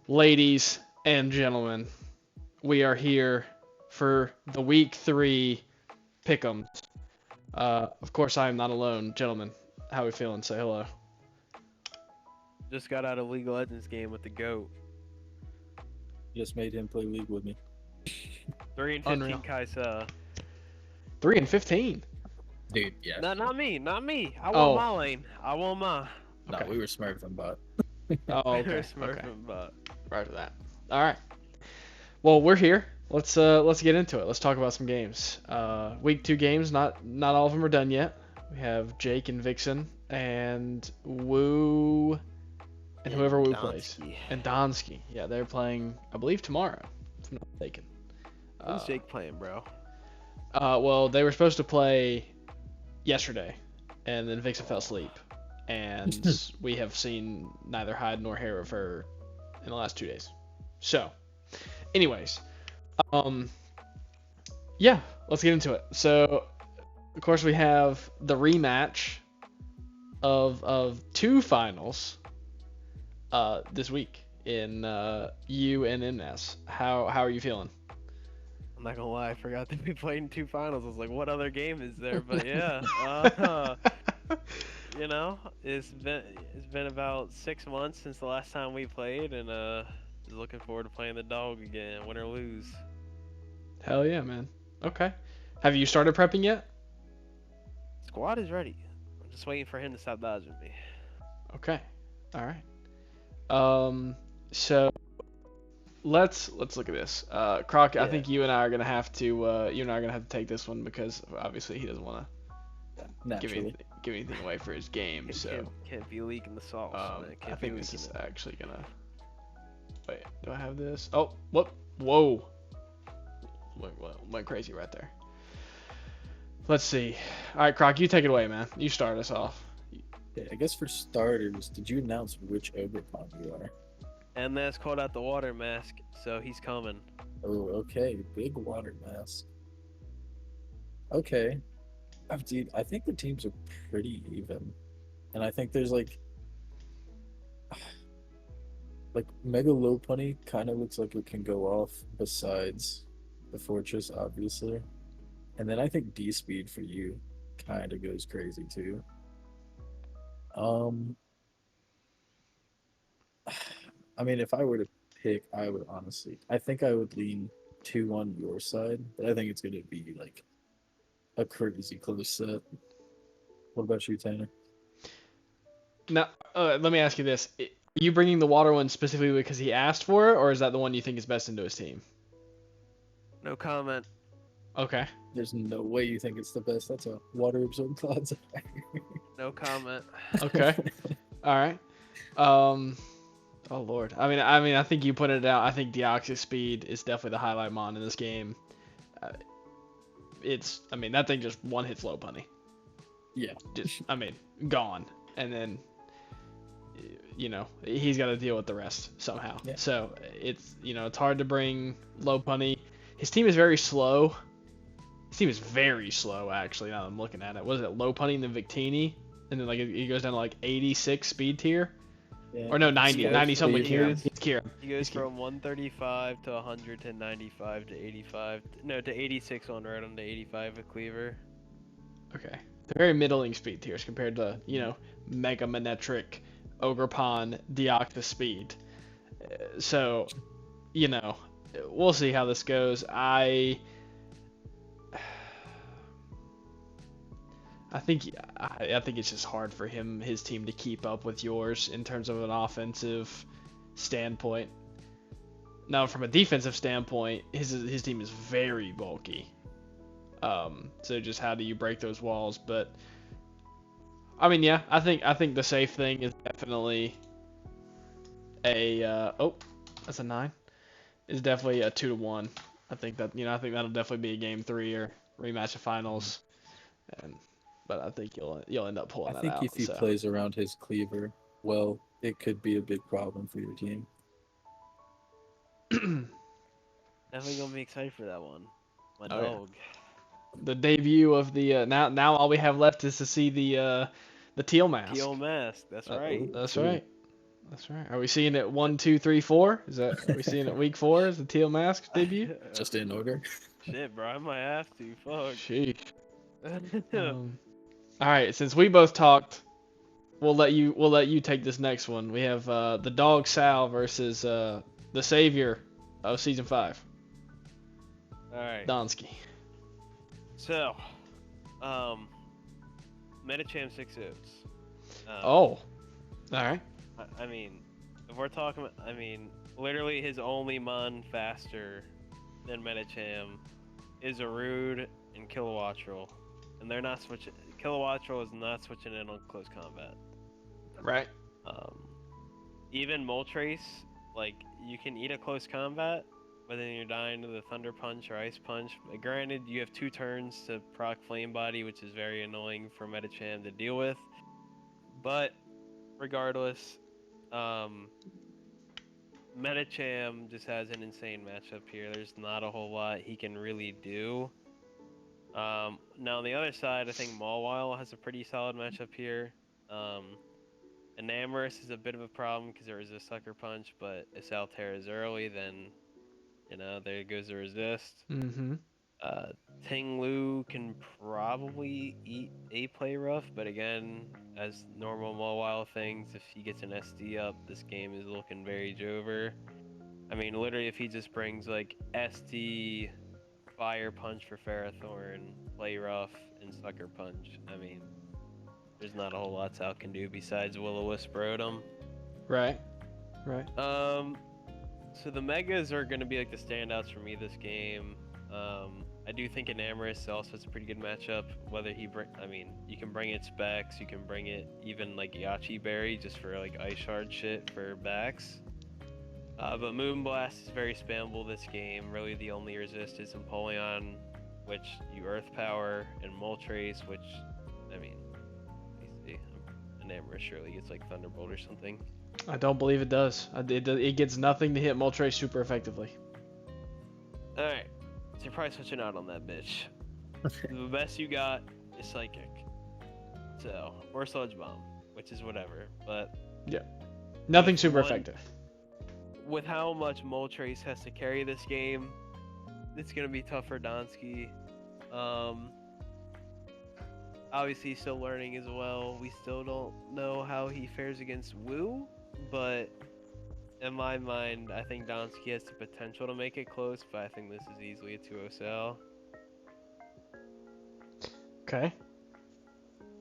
Ladies and gentlemen, we are here for the week 3 pick'ems. Of course, I am not alone, gentlemen. How are we feeling? Say hello. Just got out of League of Legends game with the GOAT. Just made him play League with me. 3 and 15 Unreal. Kaisa. 3 and 15. Dude, yeah. No, not me. I Oh. want my lane. I want my. No, Okay. we were smurfing, but Oh, okay. Okay. Smurfing, but Right for that. All right. Well, we're here. Let's get into it. Let's talk about some games. Week 2 games. Not all of them are done yet. We have Jake and Vixen and Woo and whoever Woo plays. Donsky. And Donsky. Yeah, they're playing, I believe, tomorrow, if I'm not mistaken. Who's Jake playing, bro? Well, they were supposed to play yesterday, and then Vixen fell asleep. And we have seen neither hide nor hair of her in the last 2 days. So, anyways, yeah, let's get into it. So, of course, we have the rematch of 2 finals this week in U and NS. How are you feeling? I'm not gonna lie, I forgot that we played in 2 finals. I was like, what other game is there? But yeah, it's been about 6 months since the last time we played, and looking forward to playing the dog again, win or lose. Hell yeah, man. Okay. Have you started prepping yet? Squad is ready. I'm just waiting for him to stop dodging me. Okay. All right. So let's look at this. Kroc, I Yeah. think you and I are gonna have to take this one because obviously he doesn't want to naturally. give anything away for his game. So Can't be leaking the sauce. man. I Can't be think this leaking is it. actually gonna. Wait, do I have this? Oh, whoop, whoa, went crazy right there. Let's see. All right, Kroc, you take it away, man. You start us off. Yeah, I guess for starters, did you announce which ogre pond you are? And that's called out the water mask, so he's coming. Oh, okay. Big water mask. Okay. Dude, I think the teams are pretty even. And I think there's like Mega Lopunny kind of looks like it can go off besides the Fortress, obviously. And then I think D Speed for you kind of goes crazy too. Um, I mean, if I were to pick, I would honestly, I think I would lean 2 on your side, but I think it's going to be like a crazy close set. What about you, Tanner? Now, let me ask you this: Are you bringing the water one specifically because he asked for it, or is that the one you think is best into his team? No comment. Okay. There's no way you think it's the best. That's a water absorbed Plaz. No comment. Okay. All right. Oh Lord. I think you pointed it out. I think Deoxys Speed is definitely the highlight mon in this game. That thing just one hits low punny. Yeah. Just, gone. And then, he's got to deal with the rest somehow. Yeah. So it's hard to bring low punny. His team is very slow. His team is very slow, actually, now that I'm looking at it. What is it, low punny and then Victini? And then, he goes down to, 86 speed tier? Yeah. Or no, 90 something with Speed Kieran. is- It's Kieran. He goes from 135 to 100 to 95 to 85. No, to 86 on red on to 85 with Cleaver. Okay. They're very middling speed tiers compared to, Mega Manetric, Ogrepon, Deoxys Speed. So, we'll see how this goes. I think it's just hard for his team to keep up with yours in terms of an offensive standpoint. Now, from a defensive standpoint, his team is very bulky. So just how do you break those walls? But yeah, I think the safe thing is definitely that's a 9. Is definitely a 2-1. I think that'll definitely be a game 3 or rematch of finals. But I think you'll end up pulling I that out. think if he plays around his cleaver, well, it could be a big problem for your team. Definitely gonna be excited for that one. My Oh, yeah. dog. The debut of the now all we have left is to see the teal mask. Teal mask. That's right. That's True. right. That's right. Are we seeing it 1, 2, 3, 4? Are we seeing it week 4 as the Teal Mask debut? Just in order. Shit, bro, I might have to. Fuck. Sheesh. All right, since we both talked, we'll let you take this next one. We have the dog Sal versus the savior of season 5, All right. Donsky. So, Metacham 6 Oats. All right. I mean, if we're talking, literally his only mon faster than Metacham is Arude and Kilowattrel, and they're not switching. Kilowattrel is not switching in on close combat. Right. Even Moltres, like, you can eat a close combat, but then you're dying to the Thunder Punch or Ice Punch. Granted, you have 2 turns to proc Flame Body, which is very annoying for Metacham to deal with. But regardless, Metacham just has an insane matchup here. There's not a whole lot he can really do. Now on the other side, I think Mawile has a pretty solid matchup here. Enamorus is a bit of a problem because it resists Sucker Punch, but if Salterra is early, then, there goes the resist. Mm-hmm. Tinglu can probably eat a play rough, but again, as normal Mawile things, if he gets an SD up, this game is looking very Jover. I mean, literally, if he just brings like SD, Fire Punch for Ferrothorn, play rough, and Sucker Punch, I mean, there's not a whole lot Sal can do besides Will-O-Wisp Rotom. Right. So the Megas are going to be like the standouts for me this game. I do think Enamorus also has a pretty good matchup. Whether you can bring it Specs, you can bring it even like Yachi Berry just for like Ice Shard shit for backs. But Moonblast is very spammable this game. Really the only resist is Empoleon, which you Earth Power, and Moltres, which, let me see. Enamorus surely gets like Thunderbolt or something. I don't believe it does. It gets nothing to hit Moltres super effectively. Alright, so you're probably switching out on that bitch. The best you got is Psychic. So, or Sludge Bomb, which is whatever, but... Yeah. Nothing super effective. With how much Moltres has to carry this game, it's going to be tough for Donsky. Obviously, he's still learning as well. We still don't know how he fares against Wu, but in my mind, I think Donsky has the potential to make it close, but I think this is easily a 2-0 Sal. Okay.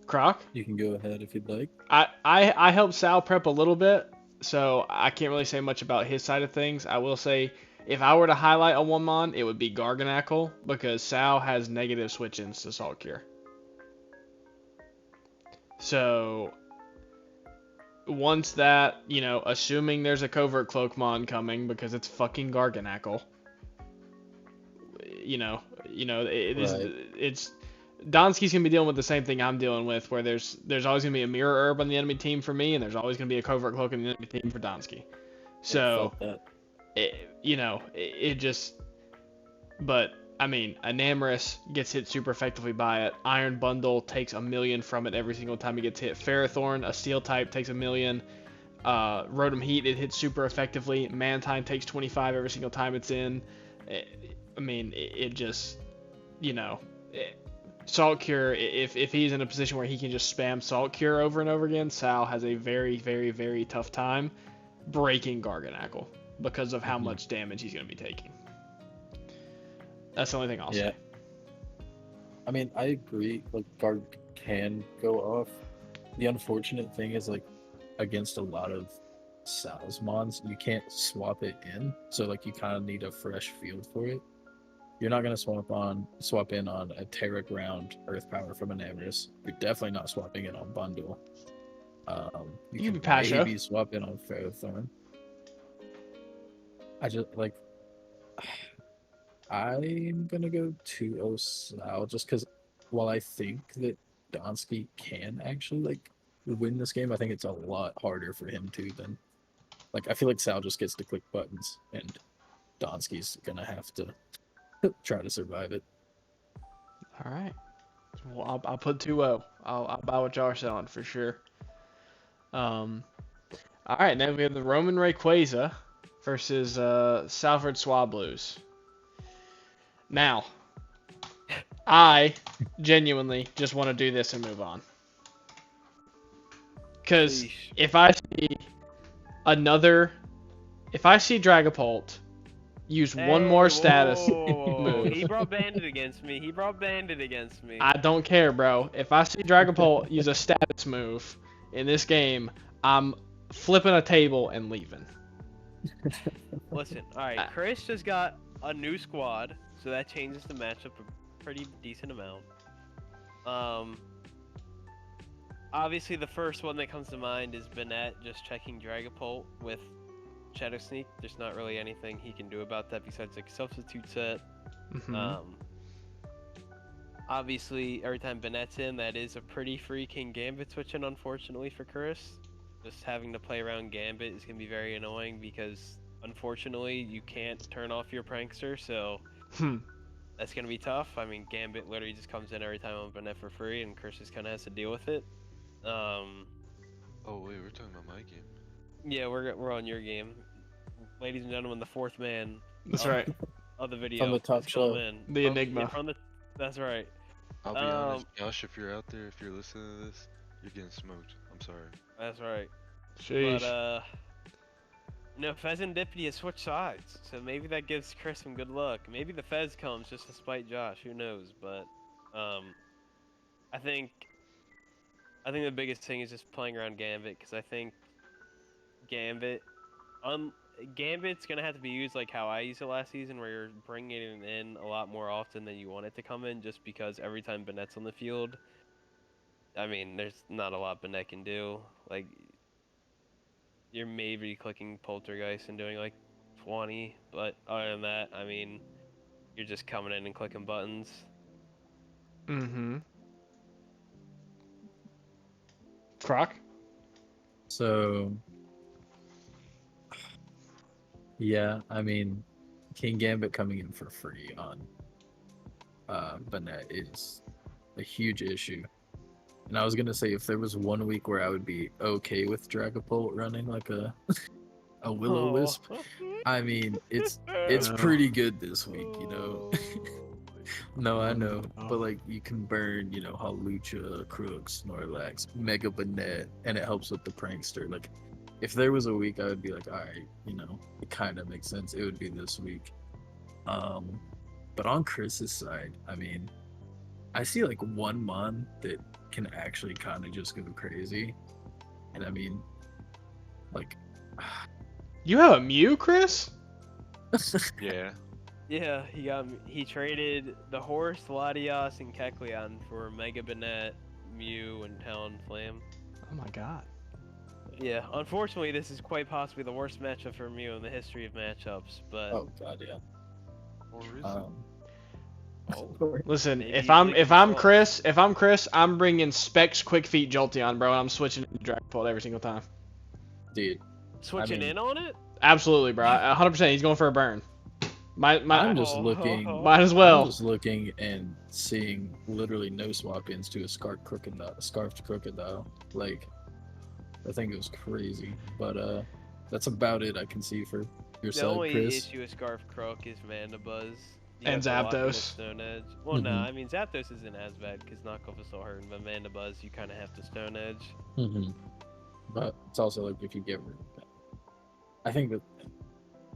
Kroc? You can go ahead if you'd like. I helped Sal prep a little bit, so I can't really say much about his side of things. I will say, if I were to highlight a one-mon, it would be Garganacl, because Sal has negative switch-ins to Salt Cure. So, once that, assuming there's a Covert Cloakmon coming, because it's fucking Garganacl, it's Donsky's gonna be dealing with the same thing I'm dealing with, where there's always gonna be a Mirror Herb on the enemy team for me, and there's always gonna be a Covert Cloak on the enemy team for Donsky. So, Enamorus gets hit super effectively by it. Iron Bundle takes 1,000,000 from it every single time it gets hit. Ferrothorn, a Steel type, takes 1,000,000. Rotom Heat, it hits super effectively. Mantine takes 25 every single time it's in. Salt Cure, if he's in a position where he can just spam Salt Cure over and over again, Sal has a very, very, very tough time breaking Garganacl because of how much damage he's going to be taking. That's the only thing I'll say. I mean, I agree. Like, Garg can go off. The unfortunate thing is, like, against a lot of Sal's mons, you can't swap it in. So, like, you kind of need a fresh field for it. You're not going to swap in on a Terra Ground Earth Power from Enamorus. You're definitely not swapping it on Bundle. You can maybe swap in on Ferrothorn. I'm gonna go 2-0 Sal just because while I think that Donsky can actually win this game, I think it's a lot harder for him too than I feel like Sal just gets to click buttons and Donsky's gonna have to try to survive it. All right. Well, I'll put 2-0. I'll buy what y'all are selling for sure. All right, now we have the Roman Rayquaza versus Salford Swablues. Now, I genuinely just want to do this and move on. Because Sheesh. if I see Dragapult use one more status move, He brought Bandit against me. He brought Bandit against me. I don't care, bro. If I see Dragapult use a status move in this game, I'm flipping a table and leaving. Listen, alright, Kryss just got a new squad, so that changes the matchup a pretty decent amount. Obviously the first one that comes to mind is Bennett just checking Dragapult with Shadow Sneak. There's not really anything he can do about that besides like substitute set. Obviously every time Bennett's in, that is a pretty freaking Gambit switching, unfortunately for Kryss. Just having to play around Gambit is going to be very annoying because, unfortunately, you can't turn off your Prankster, so that's going to be tough. I mean, Gambit literally just comes in every time on Bennett for free, and Kryss just kind of has to deal with it. Oh, wait, we're talking about my game. Yeah, we're on your game. Ladies and gentlemen, the fourth man. That's right. Of the video. From the top Let's fill shelf. him in. The Enigma. That's right. I'll be honest, Josh, if you're out there, if you're listening to this, you're getting smoked. I'm sorry. That's right. Sheesh. But, Pheasantipity has switched sides, so maybe that gives Kryss some good luck. Maybe the Fez comes just to spite Josh, who knows, but, I think the biggest thing is just playing around Gambit, because I think Gambit's gonna have to be used like how I used it last season, where you're bringing it in a lot more often than you want it to come in, just because every time Bennett's on the field, I mean, there's not a lot Bennett can do. Like, you're maybe clicking Poltergeist and doing like 20, but other than that, I mean, you're just coming in and clicking buttons. Kroc? So, yeah, I mean, King Gambit coming in for free on Bennett is a huge issue. And I was gonna say, if there was 1 week where I would be okay with Dragapult running like a Will-O-Wisp, I mean, it's pretty good this week, you know. No, I know, but like you can burn, you know, Hawlucha, Kroc, Snorlax, Mega Bennett, and it helps with the Prankster. Like, if there was a week, I would be like, all right, you know, it kind of makes sense. It would be this week. But on Kryss's side, I mean, I see like one mon that can actually kind of just go crazy, and I mean, like, You have a Mew, Kryss? Yeah. Yeah, he traded the horse, Latias, and Kecleon for Mega Bennett, Mew, and Talonflame. Oh my god. Yeah, unfortunately, this is quite possibly the worst matchup for Mew in the history of matchups, but... oh god, yeah. Or is it? Listen, Maybe if he's I'm leaking Kryss, I'm bringing Specs Quick Feet Jolteon, bro, and I'm switching to Dragapult every single time. Dude, Switching mean- in on it? Absolutely, bro. 100%. He's going for a burn. I'm just looking. Might as well. I'm just looking and seeing literally no swap-ins to a scarfed crocodile. Like, I think it was crazy. But that's about it I can see for your The side, only Kryss. issue with Scarf Croc is Mandibuzz. You And have to lock in with Zapdos. Stone Edge. Well, no, Mhm. I mean Zapdos isn't as bad because knockoff is still hurting, but Mandibuzz you kind of have to Stone Edge. But it's also like if you get rid of that. I think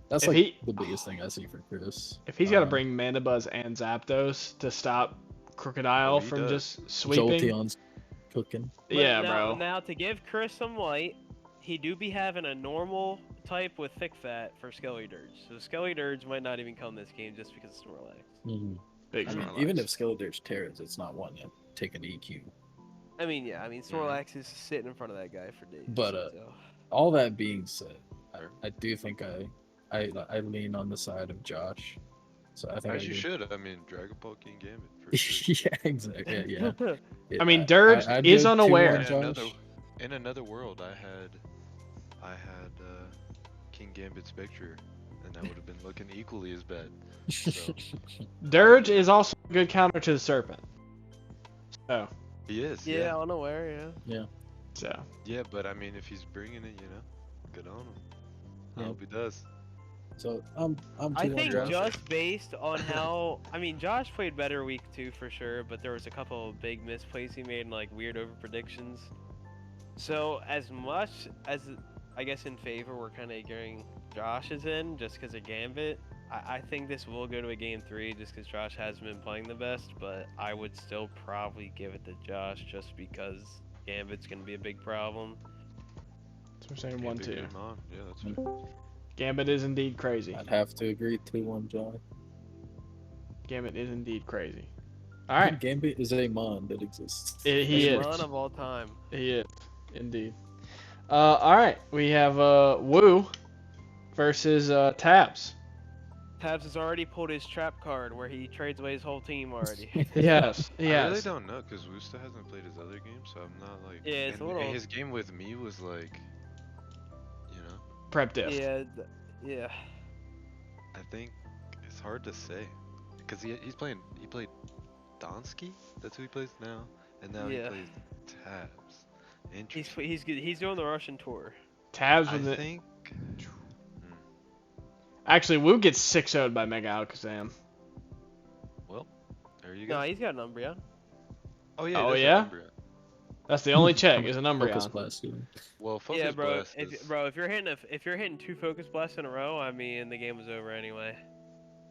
that's If like he- the biggest thing I see for Kryss. If he's got to bring Mandibuzz and Zapdos to stop Crocodile Oh, he from does. just sweeping. Jolteon's cooking. But Yeah, now, bro. Now to give Kryss some light, he do be having a normal type with thick fat for Skelly Dirge. So Skelly Dirge might not even come this game just because of Snorlax. Big I mean, Snorlax. even if Skeletor's Terrans, it's not one yet. Take an EQ. I mean, yeah, I mean Snorlax is sitting in front of that guy for days. But, so. All that being said, I do think I lean on the side of Josh. So I think As I you do. should. I mean, Dragapult King Gambit. For sure. Yeah, exactly. Yeah. I mean, Dirge is go unaware. 2-1 In another world, I had King Gambit Spectre, and that would have been looking equally as bad. So, Dirge is also a good counter to the Serpent. So, he is. Yeah, unaware, yeah. so. Yeah, but I mean, if he's bringing it, you know. Good on him. I Yeah. hope he does. So I'm 2-1 I think Josh. just based on how, I mean, Josh played better week 2 for sure, but there was a couple of big misplays he made and like weird over predictions. So as much as I guess in favor we're kind of gearing Josh is in just because of Gambit, I think this will go to a game 3 just because Josh hasn't been playing the best, but I would still probably give it to Josh just because Gambit's gonna be a big problem. So we're saying Can't be 1-2. getting on. Yeah, that's fair. Gambit is indeed crazy. I'd have to agree 2-1 Josh. Gambit is indeed crazy. All right. Gambit is a mon that exists. He Best is. run of all time. He is. Indeed. All right. We have Woo versus Tabs. Tabs has already pulled his trap card where he trades away his whole team already. Yes. I Yes. really don't know because Wusta hasn't played his other game, so I'm not like. Yeah, it's a and little- his game with me was like, you know, Prep diff. Yeah, yeah. I think it's hard to say because he played Donsky. That's who he plays now, and now Yeah. he plays Tabs. Interesting. He's good. He's doing the Russian tour. Tabs I with it. think. Actually, Woo gets 6-0'd by Mega Alakazam. Well, there you go. No, he's got an Umbreon. Oh yeah. Oh, that's yeah? Umbreon. That's the only check. Is an Focus Umbreon. Blast, dude. Well, Focus Yeah, bro. Blast is... If you're hitting 2 Focus Blasts in a row, I mean the game was over anyway.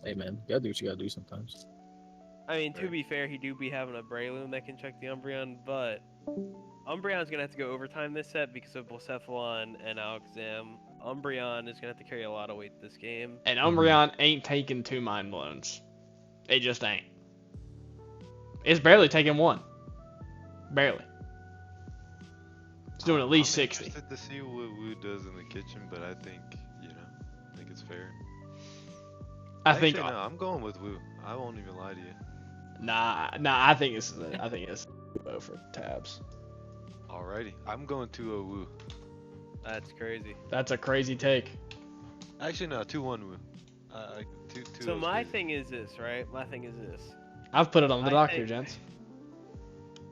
Hey man, you gotta do what you gotta do sometimes. I mean, to Right. be fair, he do be having a Breloom that can check the Umbreon, but Umbreon's gonna have to go overtime this set because of Blacephalon and Alakazam. Umbreon is gonna have to carry a lot of weight this game. And Umbreon ain't taking 2 Mind Blows. It just ain't. It's barely taking 1. Barely. It's doing at least I'm 60. interested to see what Wu does in the kitchen, but I think, I think it's fair. I think. Actually, no, I'm going with Wu. I won't even lie to you. Nah. I think it's Wu for Tabs. Alrighty, I'm going 2-0 Wu. That's crazy. That's a crazy take. Actually, no, 2-1 Wu. 2 So my thing is this, right? My thing is this. I've put it on the I dock think- here, gents.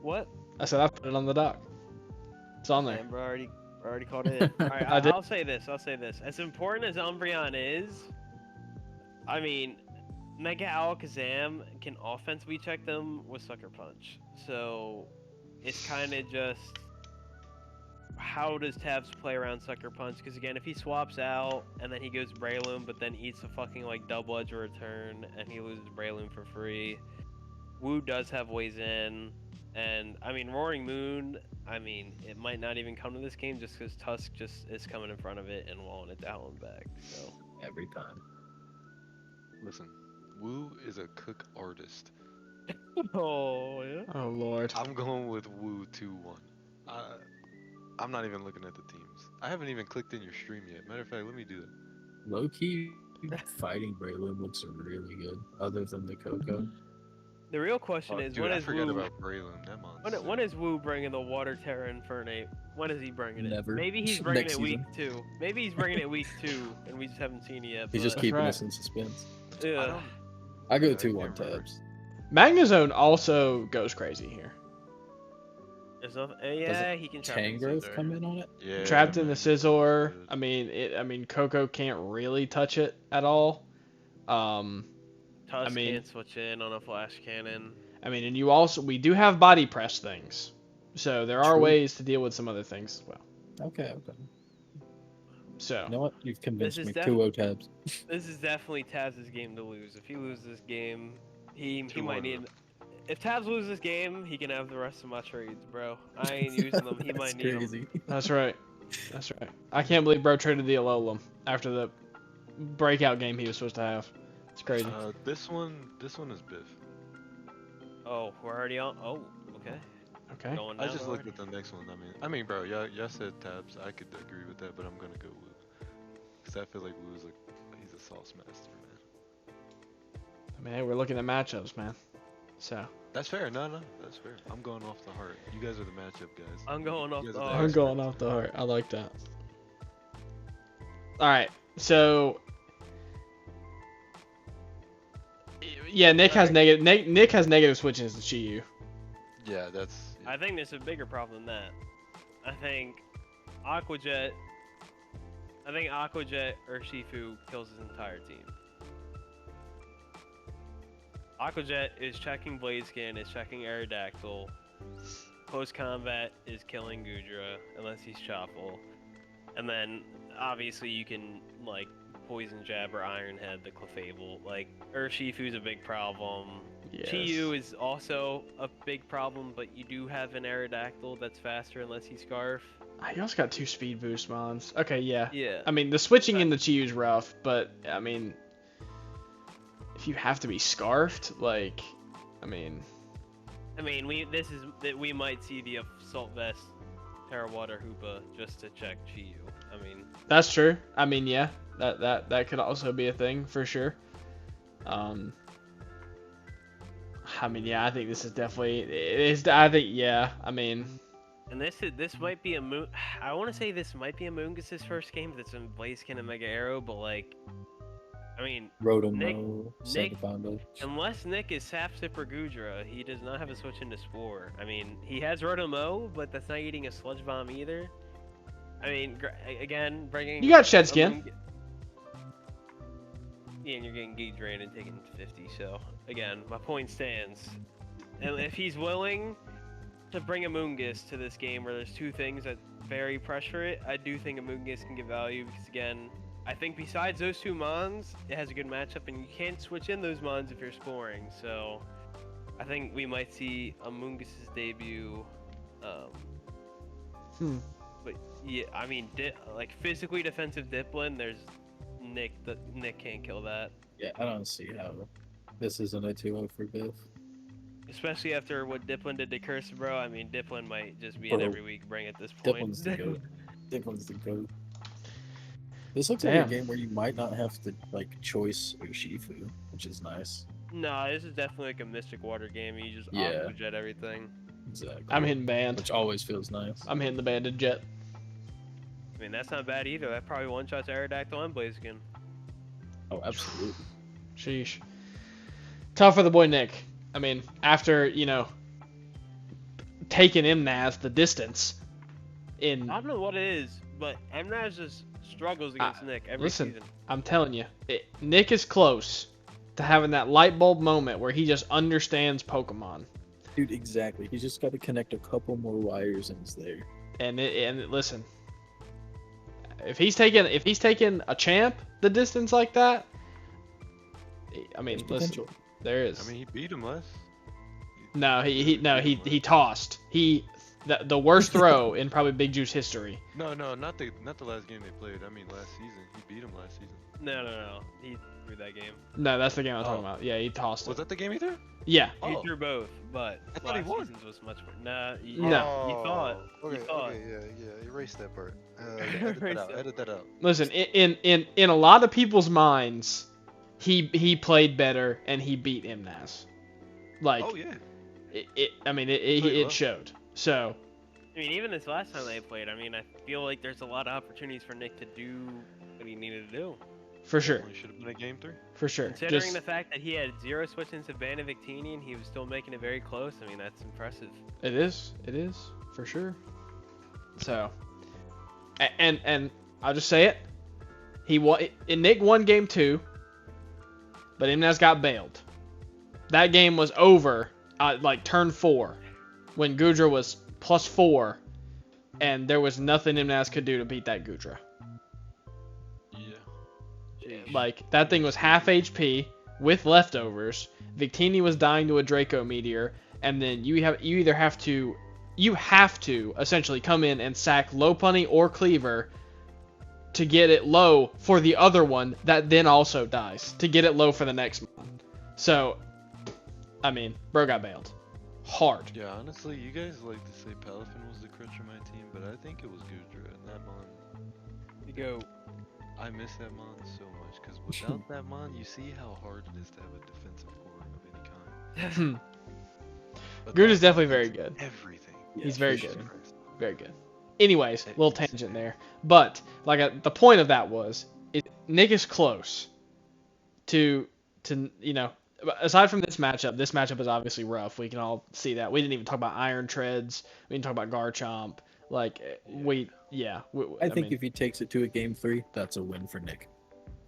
What? I said I've put it on the dock. It's on there. Man, bro, already called it. Alright, I did. I'll say this. As important as Umbreon is, I mean, Mega Alakazam can offensively check them with Sucker Punch. So it's kind of just how does Tabs play around Sucker Punch? Because again, if he swaps out and then he goes Breloom, but then eats a fucking like double edge return and he loses Breloom for free, Wu does have ways in. And I mean, Roaring Moon, I mean, it might not even come to this game just because Tusk just is coming in front of it and walling it down and back. So Every time. Listen, Wu is a cook artist. oh yeah. Oh lord. I'm going with Wu 2-1. I'm not even looking at the teams. I haven't even clicked in your stream yet. Matter of fact, let me do that. Low key, fighting Breloom looks really good. Other than the Coco. The real question Oh, is, dude, when I is forgot Wu? about Breloom. That monster. When is Wu bringing the Water Terra Infernate? When is he bringing it? Never. Maybe he's bringing Next it week 2. Maybe he's bringing it week 2, and we just haven't seen it yet. He's just but- keeping right. us in suspense. I Yeah. don't. I go Yeah, I 2-1 can't remember. Tabs. Magnezone also goes crazy here. There's nothing. Yeah, he can trap it. Tangrowth come in on it? Yeah. Trapped in the man. Scizor. Good. I mean, Coco can't really touch it at all. Tusk mean- can't switch in on a flash cannon. And we do have body press things, so there are True. ways to deal with some other things as well. Okay. So You know what? You've convinced This me. is 2-0 Tabs. This is definitely Tabs' game to lose. If he loses this game, he 2-1 might need. If Tabs loses this game, he can have the rest of my trades, bro. I ain't using them. He That's might need them. crazy. that's right. That's right. I can't believe bro traded the Alolan after the breakout game he was supposed to have. It's crazy. This one is Biff. Oh, we're already on. Oh, okay. Okay. Going I down just the looked line. at the next one. I mean, bro, y'all said Tabs. I could agree with that, but I'm gonna go Wu. Cause I feel like Wu's like, he's a sauce master, man. I mean, hey, we're looking at matchups, man. So That's fair. No, that's fair. I'm going off the heart. You guys are the matchup guys. I'm going off You the guys are I'm heart. going off the heart. I like that. All right. So yeah, Nick has negative. Nick has negative switches to Chi-Yu. Yeah, that's. I think there's a bigger problem than that. I think Aqua Jet I think Aquajet or Shifu kills his entire team. Aquajet is checking Blaziken, is checking Aerodactyl. Close combat is killing Gudra, unless he's Choffle. And then, obviously, you can, like, Poison Jab or Iron Head the Clefable. Like, Urshifu's a big problem. Yes. Chiyu is also a big problem, but you do have an Aerodactyl that's faster unless he's Scarf. He also got 2 speed boost mons. Okay, yeah. Yeah. I mean, the switching in the Chiyu's rough, but, I mean, if you have to be scarfed, like, I mean, we might see the Assault Vest Terra Water Hoopa just to check Chiyu. I mean, that's true. I mean, yeah, that could also be a thing for sure. I mean, yeah, I think this is definitely. I think, yeah. I mean, and this might be I want to say this might be Amoonguss' first game that's in Blaziken and Mega Arrow, but like, I mean, Rotomo, Nick, Foundation. unless Nick is Sap Sipper Gudra, he does not have a switch into Spore. I mean, he has Rotomo, but that's not eating a Sludge Bomb either. I mean, again, bringing. You got Shed Skin. Yeah, and you're getting Geek Drain and taking 50, so, again, my point stands. And if he's willing to bring Amoonguss to this game where there's 2 things that very pressure it, I do think Amoonguss can give value, because, again, I think besides those 2 mons, it has a good matchup, and you can't switch in those mons if you're scoring, so I think we might see Amoonguss' debut, but, yeah, I mean, like, physically defensive Diplin, there's Nick can't kill that. Yeah, I don't see how this isn't a 2-0 for Biff. Especially after what Diplin did to Kryss, bro. I mean, Diplin might just be an every week bring at this point. Diplin's the GOAT. Diplin's the GOAT. This looks Damn. like a game where you might not have to, like, choice Urshifu, which is nice. No, this is definitely like a Mystic Water game. You just jet everything. Exactly. I'm hitting band. Which always feels nice. I'm hitting the banded jet. I mean, that's not bad either. That probably one-shots Aerodactyl and Blaziken. Oh, absolutely. Sheesh. Tough for the boy Nick. I mean, after, taking Mnaz the distance in... I don't know what it is, but Mnaz just struggles against Nick every season. I'm telling you, Nick is close to having that light bulb moment where he just understands Pokemon. Dude, exactly. He's just got to connect a couple more wires and it's there. And listen, if he's taking a champ the distance like that, I mean, listen, there is. I mean, he beat him last. No, he tossed. The worst throw in probably Big Juice history. No, not the last game they played. I mean, last season. He beat him last season. No. He threw that game. No, that's the game I'm talking about. Yeah, he tossed Was it. that the game he threw? Yeah. He threw both, but I thought he last won. season's was much more. Nah, you No. thought. Okay, You thought. okay, yeah. Erase that part. Edit that out. Listen, in a lot of people's minds, he played better and he beat Mnaz. Like, Oh yeah. It showed. So, I mean, even this last time they played, I mean, I feel like there's a lot of opportunities for Nick to do what he needed to do. for sure, Should have been a game 3. for sure. Considering the fact that he had 0 switch-ins to Ban and Victini and he was still making it very close, I mean, that's impressive. It is, for sure. So, and I'll just say it. Nick won game 2, but Mnaz got bailed. That game was over, like turn 4, when Gudra was +4, and there was nothing Mnaz could do to beat that Gudra. Yeah. Like, that thing was half HP with leftovers. Victini was dying to a Draco Meteor, and then you have to essentially come in and sack Lopunny or Cleaver to get it low for the other one that then also dies, to get it low for the next one. So, I mean, bro got bailed. Hard. Yeah, honestly, you guys like to say Palafin was the crutch of my team, but I think it was Gudra and that mon. You go. I miss that mon so much because without that mon, you see how hard it is to have a defensive core of any kind. But Gudra's that definitely mon very does good. Everything. He's very for good. sure. Very good. Anyways, little tangent there. But, the point of that was, Nick is close to, aside from this matchup is obviously rough. We can all see that. We didn't even talk about Iron Treads. We didn't talk about Garchomp. Like, I I think mean, if he takes it to a game 3, that's a win for Nick.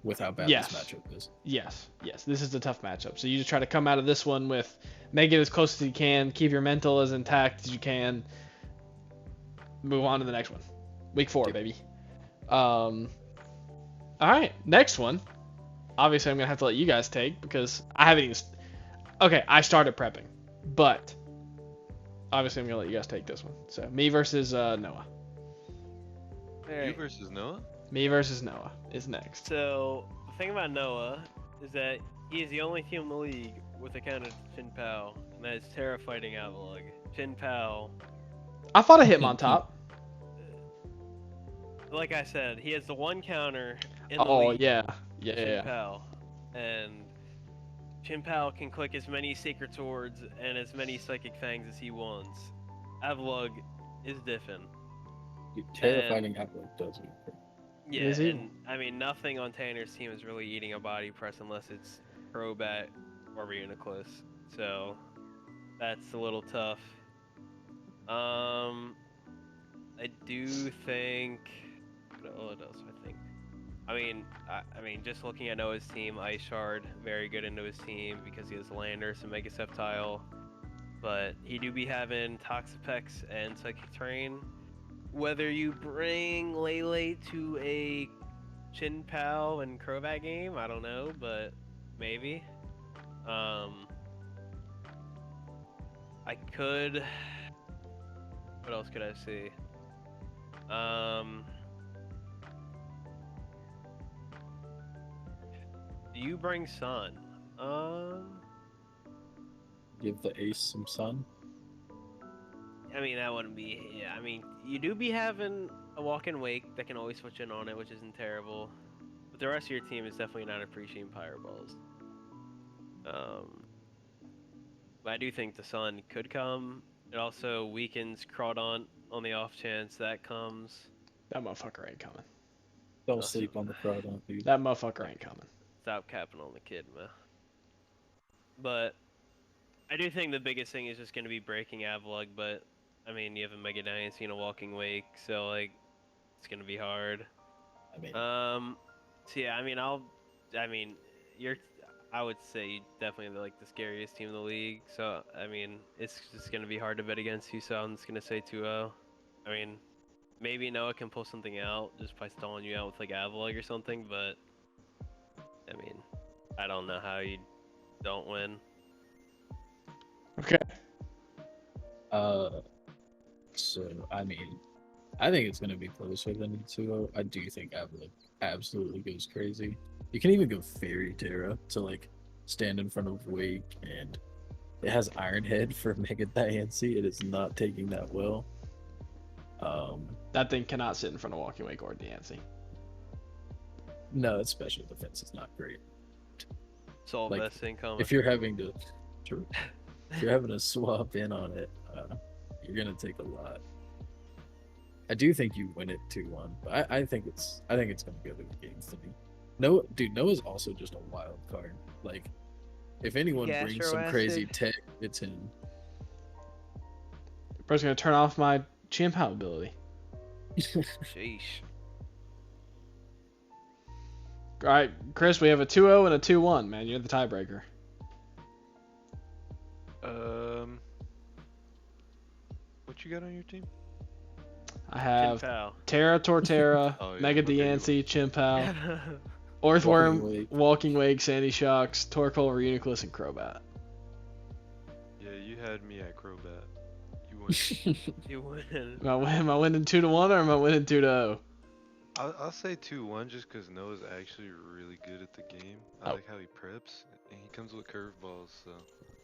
With how bad Yes. this matchup is. yes. This is a tough matchup. So you just try to come out of this one with make it as close as you can, keep your mental as intact as you can, move on to the next one. Week 4, Yep. baby. All right, next one. Obviously, I'm gonna have to let you guys take because I haven't even. Okay, I started prepping, but obviously, I'm gonna let you guys take this one. So me versus Noah. All You right. versus Noah? Me versus Noah is next. So the thing about Noah is that he is the only team in the league with a counter to Chin Pao, and that is Terra fighting Avalug. Chin Pao, I thought I hit him on top. like I said, he has the one counter in the Oh league. yeah, Chin Pao, and Chin Pao can click as many Sacred Swords and as many Psychic Fangs as he wants. Avalug is different. Terrifying Apple does it. Yeah, Is he? and I mean nothing on Tanner's team is really eating a body press unless it's Crobat or Reuniclus. So that's a little tough. I do think. What else I think? I mean, just looking at Noah's team, Ice Shard very good into his team because he has Landorus and Mega Sceptile, but he do be having Toxapex and Psychic Terrain. Whether you bring Lele to a Chin Pao and Crobat game, I don't know, but maybe. I could. What else could I see? Do you bring Sun? Give the ace some sun. I mean that wouldn't be. Yeah, I mean you do be having a walk and wake that can always switch in on it, which isn't terrible. But the rest of your team is definitely not appreciating Pyro Balls. But I do think the Sun could come. It also weakens Crawdaunt on the off chance that comes. That motherfucker ain't coming. Don't sleep on the crowd, dude. That motherfucker ain't coming. Stop capping on the kid, man. But I do think the biggest thing is just going to be breaking Avalug, but I mean, you have a Mega Dynasty and a Walking Wake, so like, it's going to be hard. I mean, So yeah, I would say definitely like the scariest team in the league. So I mean, it's just gonna be hard to bet against you. So I'm just gonna say 2-0. I mean, maybe Noah can pull something out just by stalling you out with like Avalug or something. But I mean, I don't know how you don't win. Okay. So I mean, I think it's gonna be closer than 2-0. I do think Avalon absolutely goes crazy. You can even go Fairy Terra to like stand in front of Wake, and it has Iron Head for Mega Diancie. It is not taking that well. That thing cannot sit in front of Walking Wake or Diancie. No, its special defense is not great. Soul Like, Vesting coming. If you're having to if you're having to swap in on it, you're gonna take a lot. I do think you win it 2-1, but I think it's gonna go to the game 3. No, dude, Noah's also just a wild card. Like, if anyone brings some crazy tech, it's him. Bro's gonna turn off my Chimp Out ability. Sheesh. All right, Chris, we have a 2-0 and a 2-1. Man, you're the tiebreaker. What you got on your team? I have Chin-Pao. Terra, Torterra, Oh, yeah, Mega okay, you Diancie, Chimp-Out, Walking Orthworm, Wake. Walking Wake, Sandy Shocks, Torkoal, Reuniclus, and Crobat. Yeah, you had me at Crobat. You won. You win. Am I winning 2-1 or am I winning 2-0? I'll say 2-1 just because Noah's actually really good at the game. I Oh. like how he preps, and he comes with curveballs, so.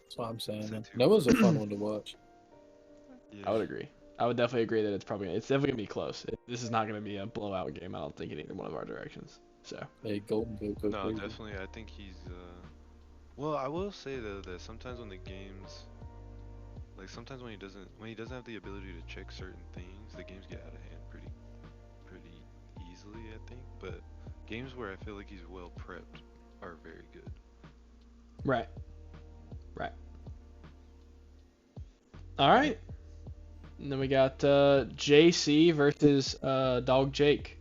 That's what I'm saying. Say Man. 2-1. Noah's a fun one to watch. Yeah. I would agree. I would definitely agree that it's definitely gonna be close. This is not gonna be a blowout game. I don't think in either one of our directions. So. Hey, Golden go No, crazy. definitely. I think he's. Well, I will say though that sometimes when the games, like sometimes when he doesn't have the ability to check certain things, the games get out of hand pretty easily. I think, but games where I feel like he's well prepped are very good. Right. All right. And then we got JC versus Dog Jake.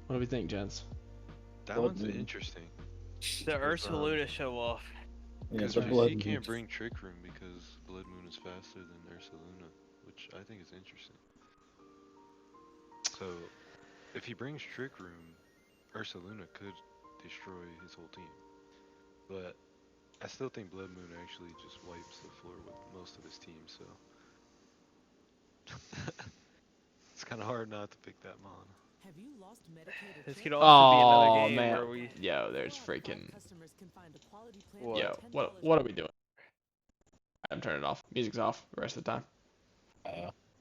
What do we think, gents? That Blood one's Moon. interesting. The Because, Ursaluna show off. Yeah, Because the blood JC can't moon. bring Trick Room because Blood Moon is faster than Ursaluna, which I think is interesting. So, if he brings Trick Room, Ursaluna could destroy his whole team. But I still think Blood Moon actually just wipes the floor with most of his team, so. It's kind of hard not to pick that Mon. Have you lost Medicaid or This Trip? could also be another Oh game man, where we. yo, there's freaking, Customers can find a quality plan What? yo, for $10 what are we doing? I'm turning it off. Music's off the rest of the time.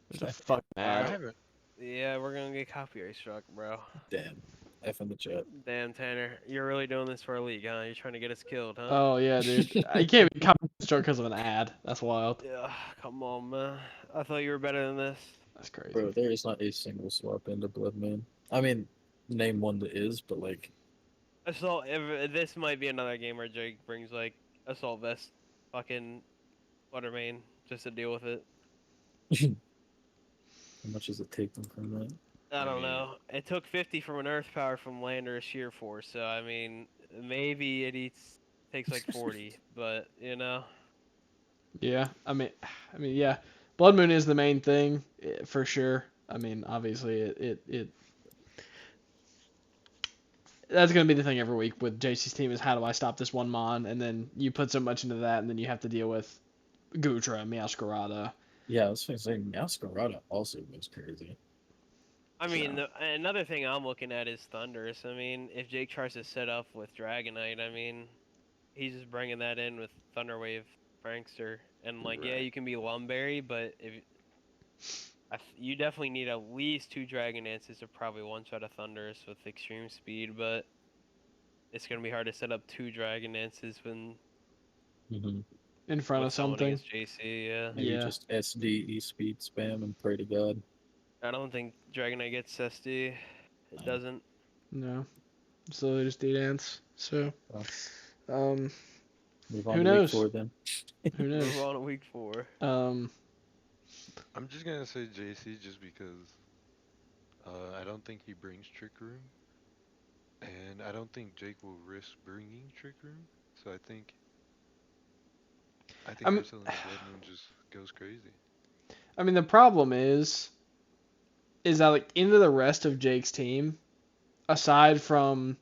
There's a fucking I ad. haven't. Yeah, we're gonna get copyright struck, bro. Damn. F in the chat. Damn, Tanner, you're really doing this for a league, huh? You're trying to get us killed, huh? Oh yeah, dude. I can't be copyright struck because of an ad. That's wild. Yeah, come on, man. I thought you were better than this. That's crazy. Bro, there is not a single swap into Blood Moon. I mean, name one that is, but like, Assault. This might be another game where Jake brings like assault vest, fucking Buttermain, just to deal with it. how much does it take them from that? I I don't mean- know. It took 50 from an Earth Power from land or a Sheer Force, so I mean, maybe it takes like 40, but you know. Yeah, I mean, yeah. Blood Moon is the main thing for sure. I mean, obviously, it that's gonna be the thing every week with JC's team is how do I stop this one mon, and then you put so much into that, and then you have to deal with Gutra, Meowscarada. Yeah, I was gonna say Masquerada also goes crazy. I mean, So- another thing I'm looking at is Thunderous. I mean, if Jake tries to set up with Dragonite, I mean, he's just bringing that in with Thunderwave, Prankster, and like, yeah, Right. you can be Lumberry, but if you definitely need at least 2 Dragon Dances to probably one-shot a Thunderous with extreme speed, but it's gonna be hard to set up 2 Dragon Dances when Mm-hmm. In front with of someone something. against JC. Yeah, Maybe Yeah. just SD, speed spam, and pray to God. I don't think Dragonite gets SD. It No. doesn't. No. So they just D-Dance. So, Well, um, move on Who to knows? week 4 then. who Move knows? on to week 4. I'm just gonna say JC just because I don't think he brings Trick Room, and I don't think Jake will risk bringing Trick Room. So I think I'm- Ursulina Blood Moon just goes crazy. I mean, the problem is that like into the rest of Jake's team, aside from,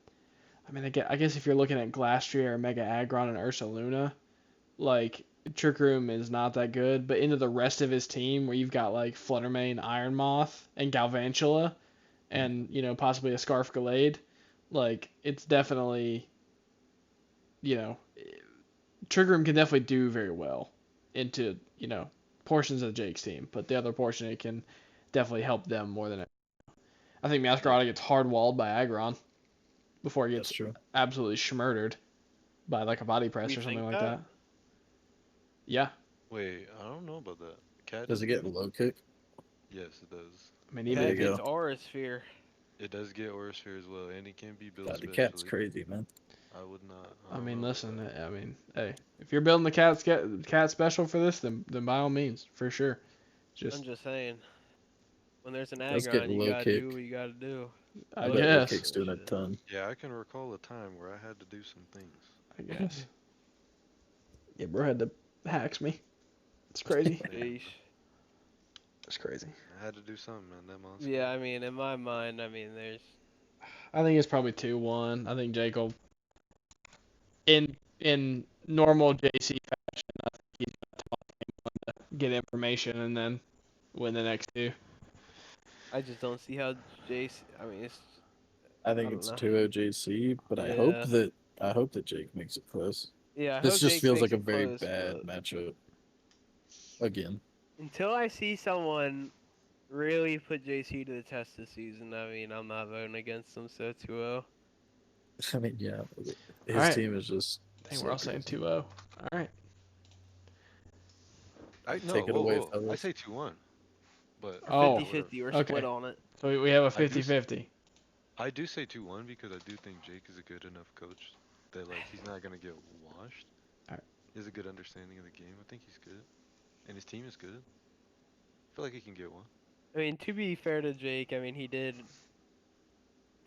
I mean, I guess if you're looking at Glastrier, Mega Aggron, and Ursaluna, like Trick Room is not that good. But into the rest of his team, where you've got like Fluttermane, Iron Moth, and Galvantula, and possibly a Scarf Gallade, like it's definitely, you know, Trick Room can definitely do very well into portions of Jake's team, but the other portion it can definitely help them more than it. I think Masquerade gets hard walled by Aggron before he That's gets true. absolutely schmurdered by like a body press You or something think like that? that. Yeah, Wait, I don't know about that. Cat Does it get low kick? Yes, it does. I mean There even you Cat go. gets Aura Sphere. It does get Aura Sphere as well, and it can be built God, the specially. cat's crazy, man. I would not. I don't mean know about listen, that. I mean hey, if you're building the cat special for this, then by all means, for sure. Just I'm just saying. When there's an Does get Aggron, you low gotta kick. do what you gotta do. I bet low guess. kick's doing a ton. Yeah, I can recall a time where I had to do some things. I guess. Yeah, bro had to hacks me. It's crazy. Sheesh. It's crazy. I had to do something, man. That monster. Yeah, I mean, in my mind, I mean, there's. I think it's probably 2-1. I think Jake will, in normal JC fashion, I think he's gonna talk game one to get information and then win the next 2. I just don't see how JC. I mean, it's. I think I don't it's know. 2-0 JC, but I hope that Jake makes it close. Yeah, I This hope just Jake feels makes like a it very close, bad but matchup. Again. until I see someone really put JC to the test this season, I mean, I'm not voting against them, so 2-0. I mean, yeah. His Alright. team is just. I think so we're all saying crazy. 2-0. All right. No, Take it away, I fellas. say 2-1. But Oh, 50-50, we're okay. split on it. So we have a I do 50-50. I do say 2-1 because I do think Jake is a good enough coach that like he's not gonna get washed. Alright. He has a good understanding of the game. I think he's good, and his team is good. feel like he can get one. I mean, to be fair to Jake, I mean, he did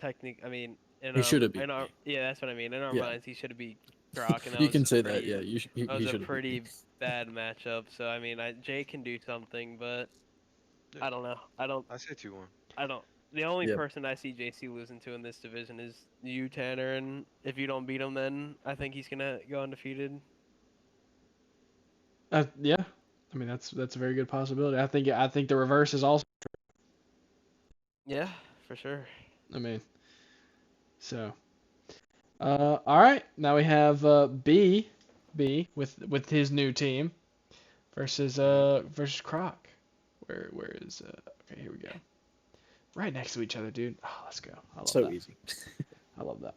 I mean, He should have beat in our me. yeah, that's what I mean. In our Yeah. minds, he should have beat Kroc, and that You was can a say that. pretty Yeah, that he was a should have beat me. pretty bad matchup. So I mean, Jake can do something, but Yeah. I don't know. I say 2-1. I don't. The only Yep. person I see JC losing to in this division is you, Tanner, and if you don't beat him, then I think he's gonna go undefeated. Yeah. I mean, that's a very good possibility. I think the reverse is also. Yeah, for sure. I mean, so. All right. Now we have B with his new team versus versus Kroc. Where is okay, here we go. Right next to each other, dude. Oh, let's go. I love So that. easy. I love that.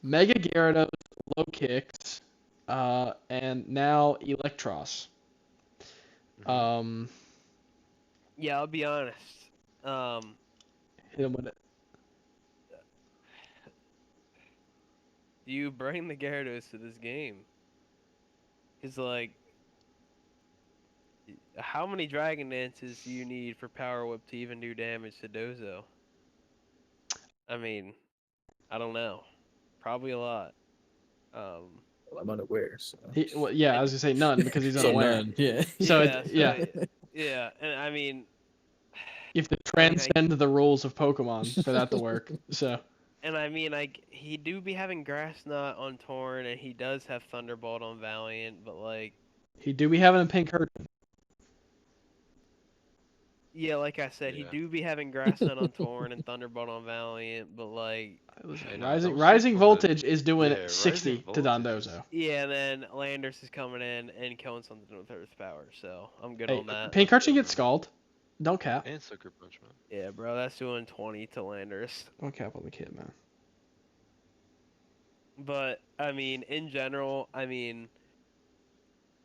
Mega Gyarados, low kicks, and now Electros. Mhm. Yeah, I'll be honest. Hit him with it. Do you bring the Gyarados to this game? Cause like, how many Dragon Dances do you need for Power Whip to even do damage to Dozo? I mean, I don't know. Probably a lot. Well, I'm unaware. So. Well, yeah, I was gonna say none because he's So unaware. none. Yeah. So yeah, yeah, yeah, and I mean, you have to I mean, transcend the rules of Pokemon for that to work. So like he do be having Grass Knot on Torn, and he does have Thunderbolt on Valiant, but like, he do be having a pink hurt. yeah, like I said, he Yeah. do be having Grass Knot on Torn and Thunderbolt on Valiant, but like, Hey, nah, Rising don't Rising sleep on it. Voltage is doing Yeah, 60 Rising to Voltage is- Dondozo. yeah, and then Landers is coming in and killing something with Earth Power, so I'm good Hey, on that. pink Archie gets scald. Don't cap. And Sucker Punch, man. Yeah, bro, that's doing 20 to Landers. Don't cap on the kid, man. But I mean, in general, I mean,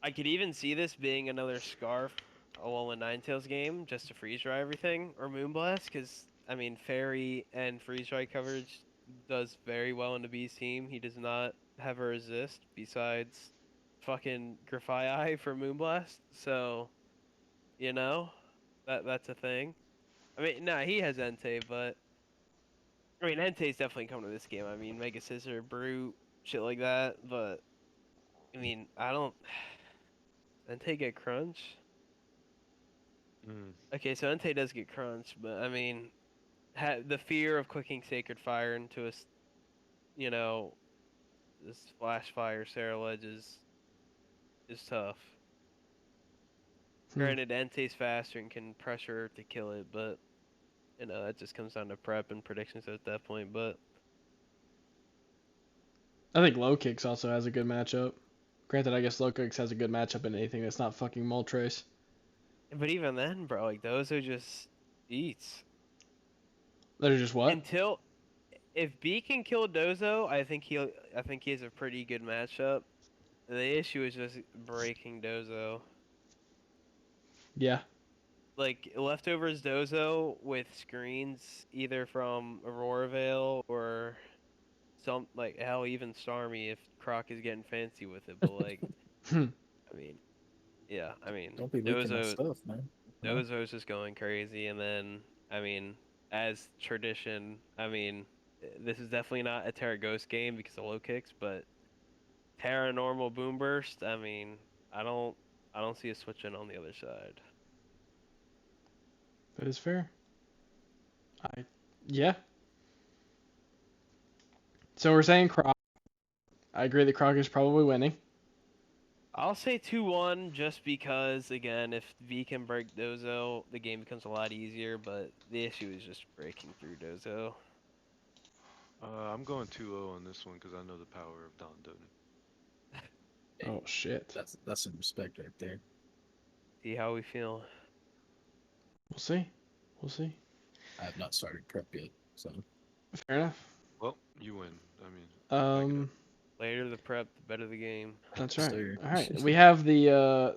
I could even see this being another Scarf Alolan Ninetales game just to freeze dry everything, or Moonblast, because I mean, Fairy and freeze dry coverage does very well in the B's team. He does not have a resist besides fucking Grafai for Moonblast, so you know that's a thing. I mean, nah, he has Entei, but I mean, Entei's definitely coming to this game. I mean, Mega Scissor, Brute, shit like that, but I mean, I don't. Entei get Crunch? Mm. Okay, so Entei does get Crunch, but I mean, the fear of clicking Sacred Fire into you know, this Flash Fire Sarah Ledge is tough. Granted, Entei's faster and can pressure her to kill it, but you know that just comes down to prep and predictions at that point. But I think Low Kicks also has a good matchup. Granted, I guess Low Kicks has a good matchup in anything that's not fucking Moltres. even then, bro, like those are just eats. They're just what? Until if B can kill Dozo, I think he has a pretty good matchup. The issue is just breaking Dozo. Yeah. Like leftovers Dozo with screens either from Aurora Veil or some like hell even Starmie if Croc is getting fancy with it. But like, Hmm. I mean, yeah, I mean Don't be leaking my stuff, man. Huh? Dozo's just going crazy, and then I mean, as tradition, I mean, this is definitely not a Terra Ghost game because of low kicks, but Terra normal boom burst. I mean, I don't see a switch in on the other side. That is fair. Yeah. So we're saying Croc. I agree that Croc is probably winning. I'll say 2-1 just because, again, if V can break Dozo, the game becomes a lot easier, but the issue is just breaking through Dozo. I'm going 2-0 on this one because I know the power of Don Doden. Hey, Oh shit. that's some respect right there. See how we feel. We'll see. We'll see. I have not started prep yet, so Fair enough. Well, you win. I mean, back it up. Later the prep, the better the game. That's right. Sir. All right. We have the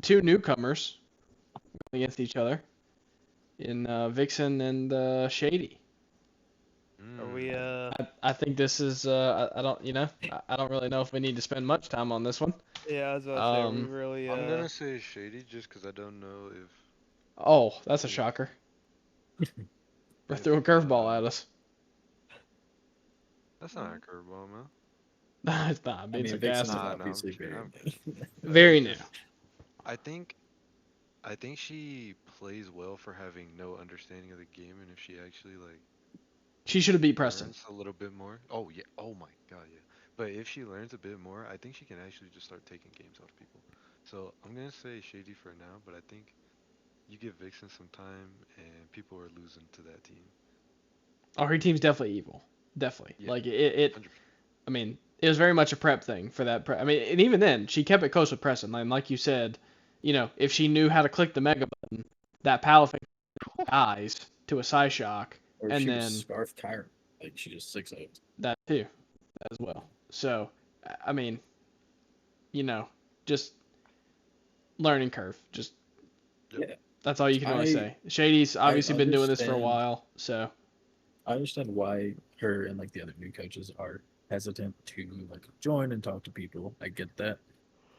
two newcomers against each other in Vixen and Shady. Are we I think this is I don't I don't really know if we need to spend much time on this one. yeah, I was about to say, are we Um, really I'm gonna say Shady just because I don't know oh, that's a if shocker. Or if threw a curveball at us. that's not a curveball, man. It's not. I'm I being mean, Vixen's sarcastic. Nah, no, I'm obviously kidding. very I'm new. Very new. just I think I think she plays well for having no understanding of the game, and if she actually like She should have beat Preston. learns a little bit more. Oh yeah. Oh my God, yeah. But if she learns a bit more, I think she can actually just start taking games off people. So I'm gonna say Shady for now, but I think you give Vixen some time, and people are losing to that team. Oh, her team's definitely evil. Definitely. Yeah, Like it 100%. I mean, it was very much a prep thing for that prep. I mean, and even then, she kept it close with Preston. Like you said, if she knew how to click the mega button, that power finger eyes to a side shock, Or and she was then Scarf Tyrant. Like, she just 6-0. that too, as well. So, I mean, just learning curve. Just Yep. Yeah. that's all you can really I say. Shady's I obviously been doing this for a understand. while, so I understand why her and like the other new coaches are hesitant to like join and talk to people. I get that.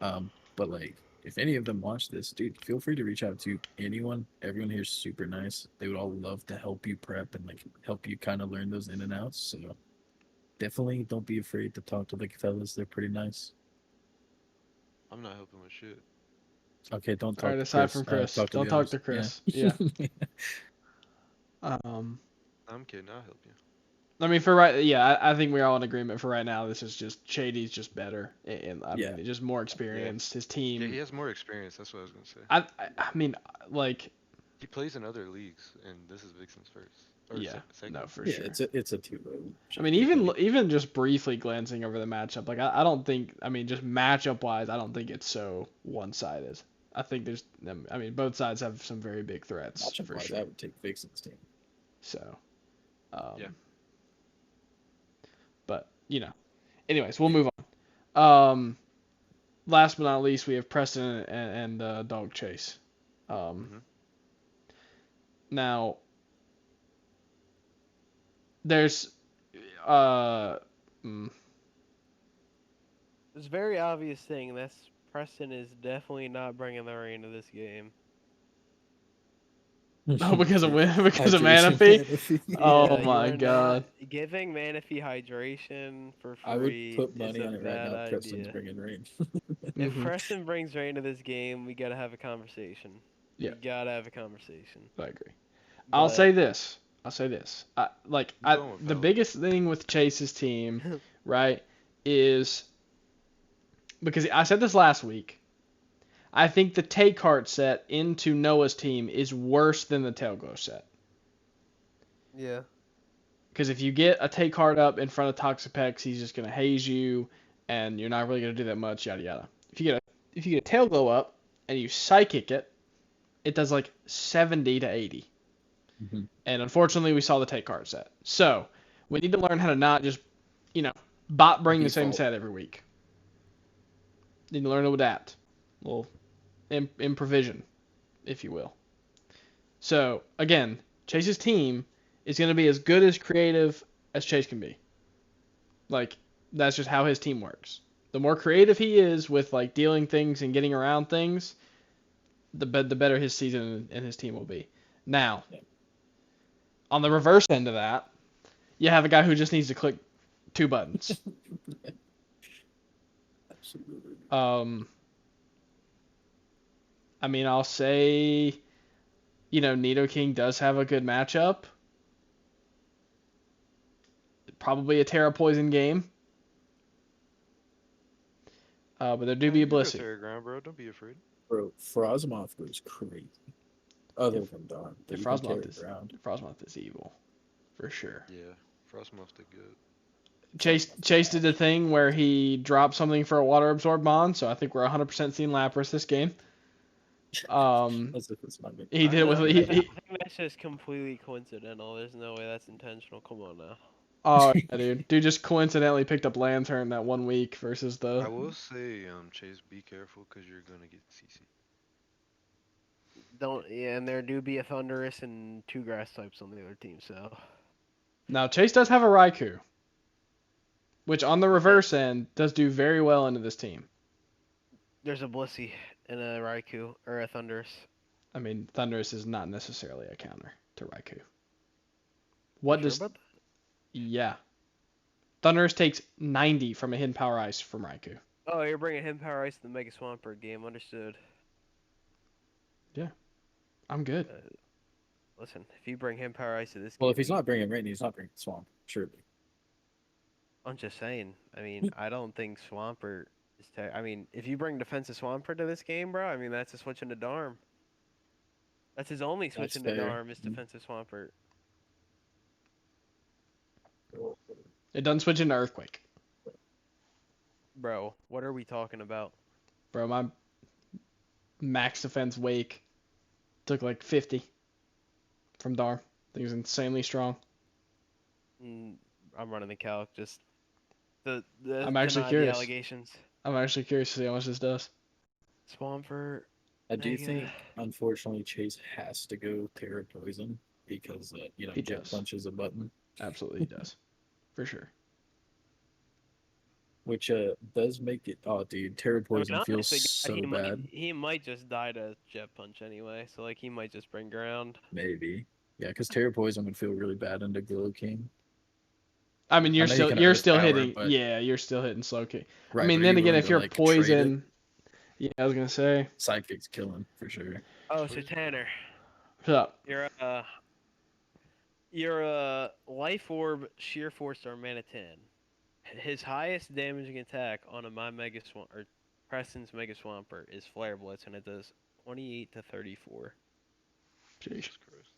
But like if any of them watch this, dude, feel free to reach out to anyone. Everyone here is super nice. They would all love to help you prep and like help you kind of learn those in and outs. So definitely don't be afraid to talk to the fellas. They're pretty nice. I'm not helping with shit. Okay, don't all talk right. to Aside Chris. from Chris, Talk to don't the talk others. to Yeah. Chris. Yeah. Um. I'm kidding. I'll help you. I mean, for right, yeah, I think we're all in agreement for right now. This is just Shady's just better, and I Yeah. mean, just more Yeah. experienced. His Yeah, he team, has more experience. That's what I was gonna say. I mean, like, He plays in other leagues, and this is Vixen's first or yeah, second. no, for Yeah, sure. it's a two-road. I mean, even just briefly glancing over the matchup, like I don't think, I mean, just matchup wise, I don't think it's so one-sided. I think I mean, both sides have some very big threats matchup for wise, sure. I would take Vixen's team. So, Yeah. but anyways, we'll move on. Last but not least, we have Preston and Dog Chase. Mhm. Now there's uh, mm, It's a very obvious thing. That's Preston is definitely not bringing the rain to this game. oh, because of because of Hydration Manaphy. Manaphy. Oh Yeah, you my are God. not giving Manaphy hydration for I would free put is money a on it right bad now. Preston's idea. bringing rain. If Hmm. Preston brings rain to this game, we gotta have a conversation. Yeah. We gotta have a conversation. I agree. I'll But say this. I'm going with The Velo. biggest thing with Chase's team, right, is because I said this last week. I think the take heart set into Noah's team is worse than the tailglow set. yeah, Because if you get a take heart up in front of Toxapex, he's just gonna haze you, and you're not really gonna do that much. Yada yada. If you get a tail glow up and you psychic it, it does like 70 to 80. Mhm. And unfortunately, we saw the take card set. So we need to learn how to not just, bot bring the same Default. set every week. Need to learn to adapt. Well, improvision, if you will. So again, Chase's team is going to be as good as creative as Chase can be. Like, that's just how his team works. The more creative he is with like dealing things and getting around things, the better his season and his team will be. Now, Yeah. on the reverse end of that, you have a guy who just needs to click two buttons. Absolutely. I mean, I'll say, Nidoking does have a good matchup. Probably a Terra Poison game. But there do be You a can go Blissey. Terra Ground, bro. Don't be afraid. Bro, Frosmoth goes crazy. Other than Dawn. The But you can carry Frosmoth is evil, for sure. Yeah, Frostmoth did good. Chase did the thing where he dropped something for a water absorb mon, so I think we're 100% seeing Lapras this game. As if it's not good. He did it with I he, think that's just completely coincidental. There's no way that's intentional. Come on now. oh yeah, dude just coincidentally picked up Lantern that 1 week versus I the will say, Chase, be careful because you're gonna get CC. Don't yeah, and there do be a Thunderous and two grass types on the other team, so Now, Chase does have a Raikou, which on the reverse end does do very well into this team. There's a Blissey and a Raikou or a Thundurus. I mean, Thundurus is not necessarily a counter to Raikou. You What sure does... about that? Yeah. Thundurus takes 90 from a hidden power ice from Raikou. Oh, you're bringing him Power Ice to the Mega Swampert game. Understood. I'm good. Listen, if you bring him Power Ice to this Well, game, if he's not bringing rain, he's not bringing swamp. Surely. I'm just saying. I mean, I don't think Swampert is. I mean, if you bring defensive Swampert to this game, bro, I mean that's a switch into Darm. That's his only switch That's into fair. Darm is defensive Swampert. It doesn't switch into Earthquake. Bro, what are we talking about? Bro, my max defense Wake took like 50 from Darm. I think it was insanely strong. I'm running the calc. Just the I'm actually deny curious. the allegations. I'm actually curious to see how much this does. Swampert. I do Mega. think, unfortunately, Chase has to go Terra Poison because, He Jet does. Punch is a button, Absolutely he does. For sure. which does make it. Oh, dude, Terra Poison feels honestly, so he bad. He might just die to Jet Punch anyway, so like he might just bring ground. Maybe. Yeah, because Terra Poison would feel really bad into Glow King. I mean, I know you can you're Earth still Power, hitting. but- Yeah, you're still hitting slow kick. Right, I mean, but are then you again, willing if to, you're like, trade it? poison, yeah, I was gonna say. Sidekick's killing for sure. Oh, so Tanner, Shut up. you're a Life Orb Sheer Force Star Mana 10. His highest damaging attack on a my Mega Swamp or Preston's Mega Swampert is Flare Blitz, and it does 28 to 34. Jeez. Jesus Christ.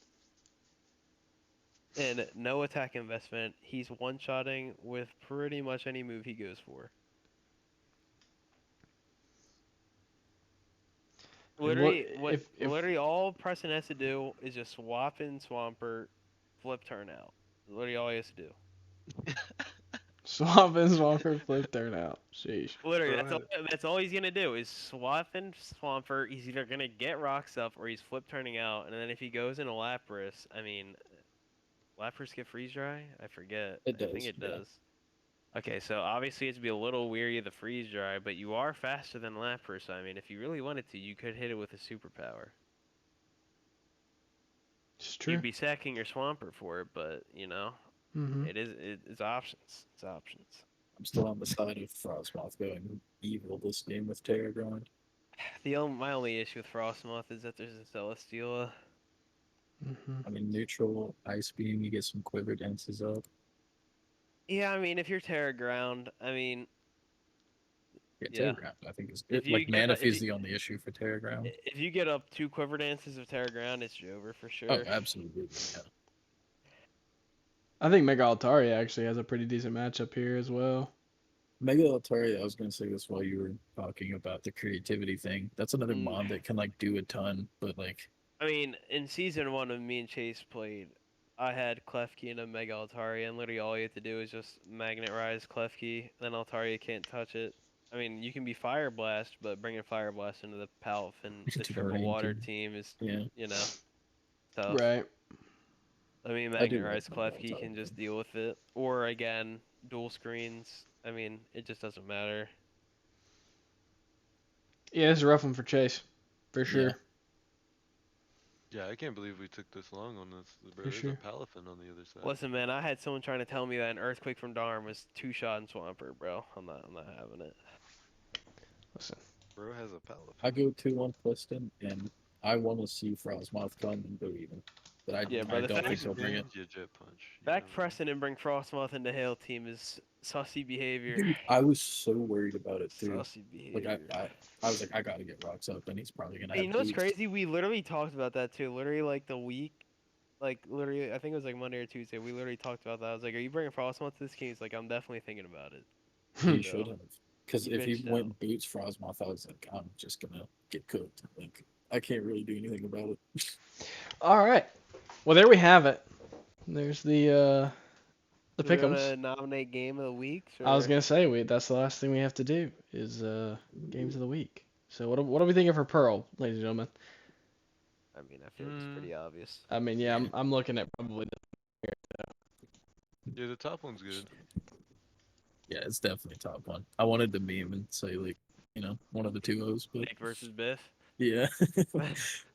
And no attack investment. He's one-shotting with pretty much any move he goes for. And Literally, if literally all Preston has to do is just swap in Swampert, flip turn out. Literally all he has to do. swap and Swampert flip turn out. Sheesh. Literally, Bro, that's all he's gonna do is swap in Swampert. He's either gonna get rocks up or he's flip turning out, and then if he goes into Lapras, I mean, Lapras get freeze dry? I forget. It I think does, it yeah. does. Okay, so obviously it's be a little weary of the freeze dry, but you are faster than Lapras. So I mean, if you really wanted to, you could hit it with a superpower. It's true. You'd be sacking your Swampert for it, but you know, Mm-hmm. it's options. It's options. I'm still on the side of Frostmoth going evil this game with Terra Grind. My only issue with Frostmoth is that there's a Celesteela. Mm-hmm. I mean, neutral, Ice Beam, you get some Quiver Dances up. Yeah, I mean, if you're Terra Ground, I mean, Yeah, Yeah. Terra Ground, I think, is If you like get- Mana if is you- the only issue for Terra Ground. if you get up 2 Quiver Dances of Terra Ground, it's over for sure. Oh, absolutely. Yeah. I think Mega Altaria actually has a pretty decent matchup here as well. Mega Altaria, I was going to say this while you were talking about the creativity thing. That's another Mm. mod that can, like, do a ton, but, like, I mean, in season 1 when me and Chase played, I had Klefki and a Mega Altaria, and literally all you have to do is just Magnet Rise Klefki, then Altaria can't touch it. I mean, you can be Fire Blast, but bringing Fire Blast into the Palf and the To the triple rain water team. team is, yeah. you know, tough. Right. I mean, I do Magnet like Rise Mega Klefki can Altaria. just deal with it. Or, again, dual screens. I mean, it just doesn't matter. Yeah, it's a rough one for Chase. For sure. Yeah, I can't believe we took this long on this, bro. For There's sure. a Palafin on the other side. Listen, man, I had someone trying to tell me that an Earthquake from Darm was 2-shot in Swampert, bro. I'm not having it. Listen. Bro has a Palafin. I go 2-1 Pliston, and I want to see Frostmoth come and go even. But I, Yeah, bro, I the don't fact- think he'll bring it. You Jet Punch. you Back know? Preston and bring Frostmoth into Hail Team is sussy behavior. Dude, I was so worried about it, too. Sussy behavior. Like, I was like, I gotta get rocks up, and he's probably gonna Hey, have you know what's boots. crazy? We literally talked about that too. Literally, like the week, like literally, I think it was like Monday or Tuesday. We literally talked about that. I was like, "Are you bringing Frostmoth to this game?" He's like, "I'm definitely thinking about it." He So, should have. Because you if he bitched went out. boots Frostmoth, I was like, I'm just gonna get cooked. Like, I can't really do anything about it. All right. Well, there we have it. There's the So we're gonna pick'ems. nominate game of the week. I was or- gonna say that's the last thing we have to do is games of the week. So what are we thinking for Pearl, ladies and gentlemen? I mean, I feel like it's pretty obvious. I mean, yeah, I'm looking at probably Yeah, the top one's good. Yeah, it's definitely top one. I wanted to meme and say like, one of the two O's, but Nick versus Biff. yeah,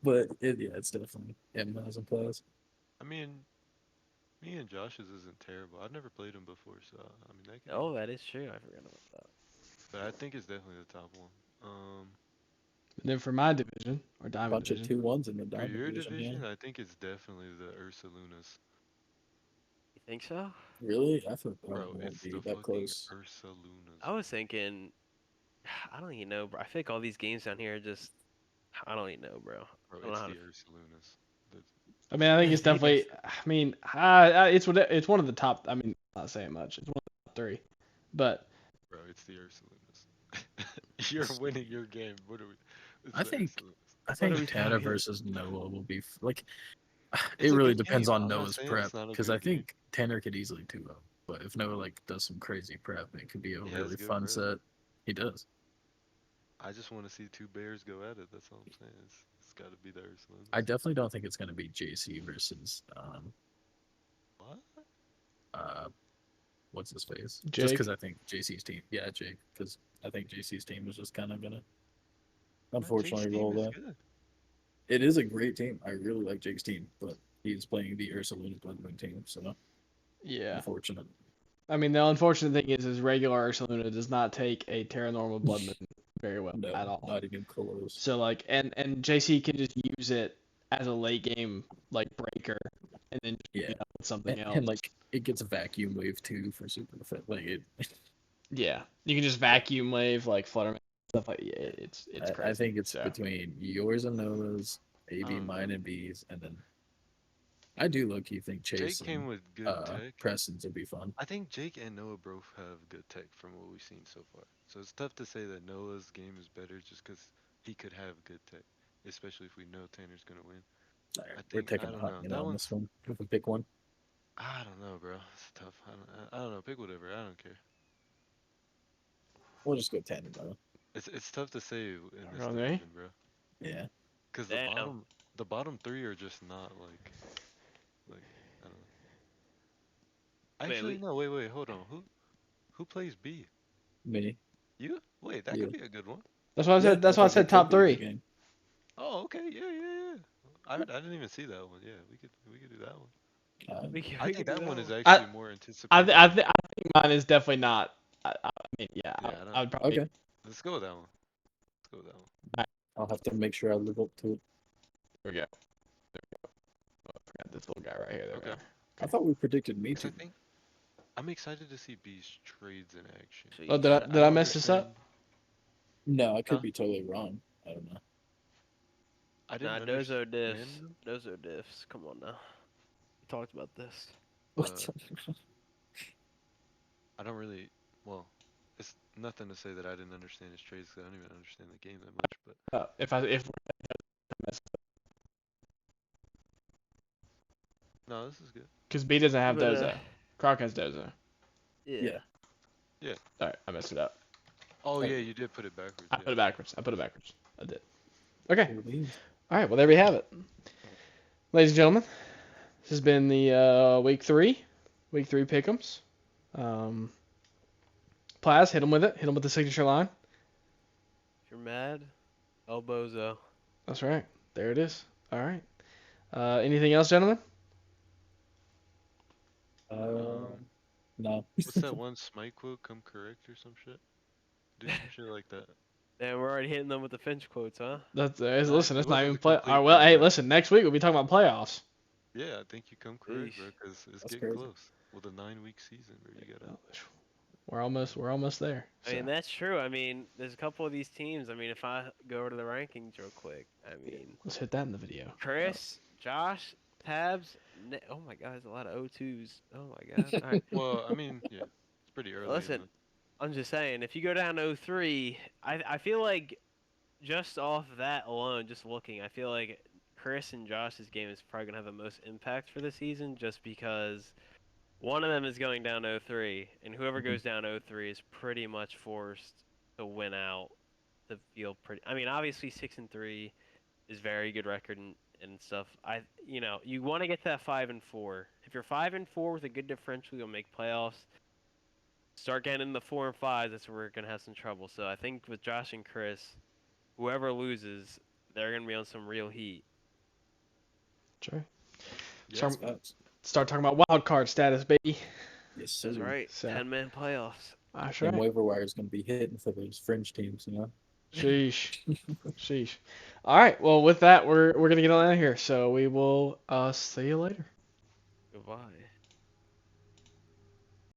but it's definitely M's and Plaz. I mean, me and Josh's isn't terrible. I've never played him before, so I mean that could Oh, be. that is true. I forgot about that. But I think it's definitely the top one. And then for my division or diamond Bunch of division, 2-1s in the For diamond your division. Yeah. division, I think it's definitely the Ursalunas. You think so? Really? I thought that Bro, won't it's be the that fucking close. Ursalunas. I was thinking, I don't even know, bro. I feel like all these games down here are just, I don't even know, bro. Bro, I don't know it's how the to. Ursalunas. I mean, I think it's definitely. I mean, it's one of the top. I mean, not saying much. It's one of the top three, but Bro, it's the Ursalunas. You're winning your game. What are we? It's I the think Ursalunas. I What are think we Tanner talking? versus Noah will be like. It's It a really good depends game. on I'm not Noah's saying prep it's not a because I good game. think Tanner could easily 2-0. But if Noah like does some crazy prep, it could be a He has really good fun prep. set. He does. I just want to see two bears go at it. That's all I'm saying. It's got to be the I Ursalunas. definitely don't think it's gonna be JC versus What? uh what's his face? Just Jake. because I think JC's team, yeah, Jake, because I think JC's team is just kind of gonna Jake's unfortunately team roll is that. good. It is a great team. I really like Jake's team, but he's playing the Ursa Luna's Blood Moon team, so yeah. unfortunate. I mean, the unfortunate thing is regular Ursaluna does not take a Terranormal Blood Moon very well No, at all. not even close. So like, and JC can just use it as a late game like breaker, and then just Yeah, beat up with something else. and like it gets a vacuum wave too for super effect. Like it, Yeah, you can just vacuum wave like Flutterman stuff like it's crazy. I think it's So between yours and Noah's, I maybe don't mine know. and B's, and then I do low key think Jake Chase and came with good tech. Preston's would be fun. I think Jake and Noah both have good tech from what we've seen so far. So it's tough to say that Noah's game is better just because he could have good tech, especially if we know Tanner's gonna win. All right, I we're think I taking a don't hot know. minute That on one's this one. If we pick one, I don't know, bro. It's tough. I don't know. Pick whatever. I don't care. we'll just go 10 and Noah. It's tough to say in this Okay. division, bro. Yeah, Cause Damn. the bottom three are just not like I don't know. Wait, Actually, no. Wait. Hold on. Who plays B? me. You? Wait, that Yeah, could be a good one. that's why I yeah. said that's I why I think said it could top be a good three. game. Oh, okay. Yeah. I didn't even see that one. Yeah, we could do that one. I we think could do that that one one. is actually more anticipated. I think mine is definitely not. I mean, yeah, Yeah, I would probably. Okay, let's go with that one. Let's go with that one. I'll have to make sure I live up to it. There we go. Oh, I forgot this little guy right here. There we Okay. are. I thought we predicted me 'Cause to. I think I'm excited to see B's trades in action. Oh, Jeez. did I don't mess this up? understand. No, I could Huh? be totally wrong. I don't know. I Nah, didn't Dozo diffs. understand them, Dozo diffs. Come on now. We talked about this. but I don't really. Well, it's nothing to say that I didn't understand his trades 'cause I don't even understand the game that much. But If no, this is good. because B doesn't have But Dozo, Croc has Dozo. yeah. Yeah. Yeah. All right, I messed it up. Oh Okay. yeah, you did put it backwards. I Yeah. put it backwards. I did. Okay. Cool beans. All right. Well, there we have it, ladies and gentlemen. This has been the week three pick'ems. Plaz, hit him with it. Hit him with the signature line. If you're mad, elbozo. That's right. There it is. All right. Anything else, gentlemen? Um, No. what's that one Smite quote? Come correct or some shit. Do some shit like that. Damn, we're already hitting them with the Finch quotes, huh? Listen. It It's not wasn't even a play. All complete right, well, thing, hey, bro. listen. Next week we'll be talking about playoffs. Yeah, I think you come correct, bro, Yeesh. because it's That's getting crazy. close. With a 9-week season, bro, you gotta. We're almost there. I So. mean, that's true. I mean, there's a couple of these teams. I mean, if I go over to the rankings real quick, I mean, Let's hit that in the video. Chris, Josh, Tabs. Oh my God, there's a lot of O2s. Oh my God. All right. Well, I mean, yeah, it's pretty early in Listen, the. I'm just saying, if you go down 03, I feel like just off that alone, just looking, I feel like Chris and Josh's game is probably gonna have the most impact for the season, just because one of them is going down 03, and whoever Mhm. goes down 03 is pretty much forced to win out to feel pretty. I mean, obviously 6-3 is very good record and stuff. You want to get to that 5-4. If you're 5-4 with a good differential, you'll make playoffs. Start getting in the 4 and 5. That's where we're gonna have some trouble. So I think with Josh and Chris, whoever loses, they're gonna be on some real heat. Sure. Yeah. Start, Facts. start talking about wild card status, baby. Yes, sir. That's right. So- 10-man playoffs. That's And right. waiver wire is going to be hitting for those fringe teams, Sheesh. Sheesh. All right. Well, with that, we're gonna get on out of here. So we will see you later. Goodbye.